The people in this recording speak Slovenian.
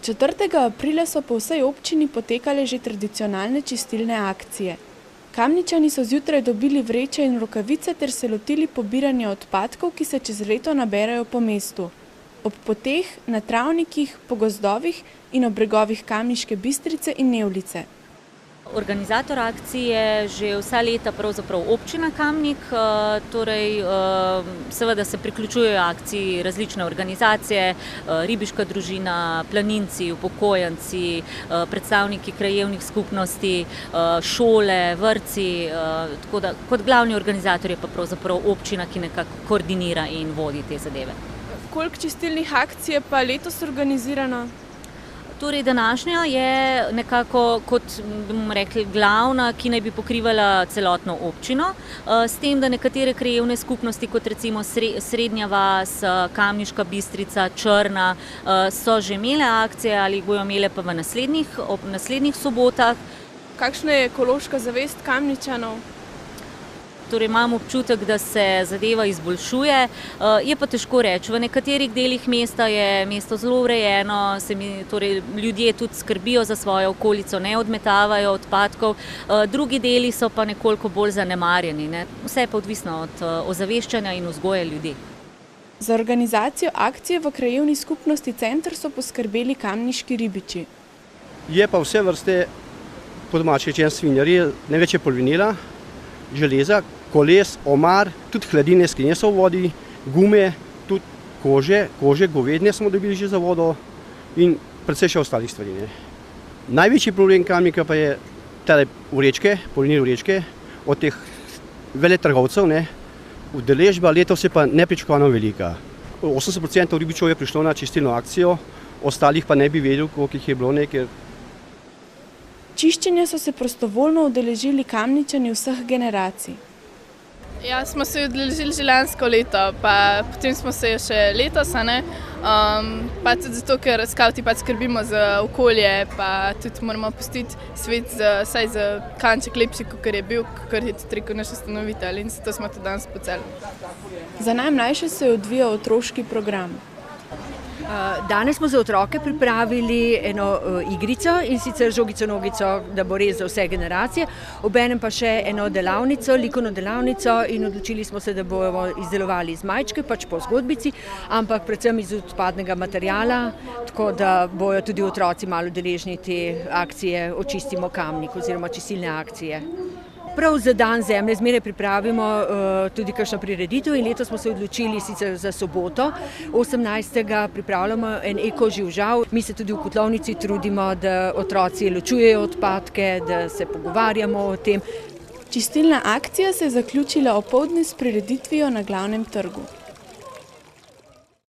4. aprila so po vsej občini potekale že tradicionalne čistilne akcije. Kamničani so zjutraj dobili vreče in rokavice ter se lotili pobiranja odpadkov, ki se čez leto naberajo po mestu. Ob poteh, na travnikih, po gozdovih in ob bregovih Kamniške Bistrice in Nevlice. Organizator akcije že vsa leta pravzaprav občina Kamnik, torej seveda se priključujejo akciji različne organizacije, ribiška družina, planinci, upokojenci, predstavniki krajevnih skupnosti, šole, vrtci, tako da kot glavni organizator je pa pravzaprav občina, ki nekako koordinira in vodi te zadeve. Koliko čistilnih akcij je pa letos organizirano? Torej, današnja je nekako kot, bomo rekli, glavna, ki naj bi pokrivala celotno občino, s tem, da nekatere krajevne skupnosti, kot recimo Srednja vas, Kamniška Bistrica, Črna, so že imele akcije ali bojo imele pa ob naslednjih sobotah. Kakšna je ekološka zavest Kamničanov? Torej, imam občutek, da se zadeva izboljšuje, je pa težko reči. V nekaterih delih mesta je mesto zelo urejeno, torej ljudje tudi skrbijo za svojo okolico, ne odmetavajo odpadkov, drugi deli so pa nekoliko bolj zanemarjeni, ne? Vse je pa odvisno od ozaveščanja in vzgoje ljudi. Za organizacijo akcije v krajevni skupnosti Center so poskrbeli kamniški ribiči. Je pa vse vrste, po domače rečeno, svinjarije, največ je polvinila, železa, koles, omar, tudi hladilne skrinje so v vodi, gume, tudi kože, govedine smo dobili že za vodo in predvsej še ostalih stvari. Ne. Največji problem Kamnika pa je tele vrečke, polnilne vrečke, od teh veletrgovcev, ne. Udeležba letos je pa nepričakovano velika. 80% ribičev je prišlo na čistilno akcijo, ostalih pa ne bi vedel, koliko jih je bilo nekaj. Čiščenja so se prostovoljno udeležili Kamničani vseh generacij. Ja, smo se udeležili že lansko leto, pa potem smo se še letos, pa tudi zato, ker skavti skrbimo za okolje, pa tudi moramo pustiti svet vsaj za kanček lepši, kot je bil, kot je tudi rekel naš ustanovitelj, in zato smo tudi danes poceli. Za najmlajše se je odvijal otroški program. Danes smo za otroke pripravili eno igrico, in sicer žogico-nogico, da bo res za vse generacije, obenem pa še eno delavnico, likovno delavnico, in odločili smo se, da bomo izdelovali iz majčke, pač po zgodbici, ampak predvsem iz odpadnega materiala, tako da bojo tudi otroci malo deležni te akcije Očistimo Kamnik oziroma čistilne akcije. Prav za dan zemlje zmeraj pripravimo tudi kakšno prireditev in letos smo se odločili sicer za soboto, 18. pripravljamo en eko živžav. Mi se tudi v kotlovnici trudimo, da otroci ločujejo odpadke, da se pogovarjamo o tem. Čistilna akcija se je zaključila opoldne s prireditvijo na glavnem trgu.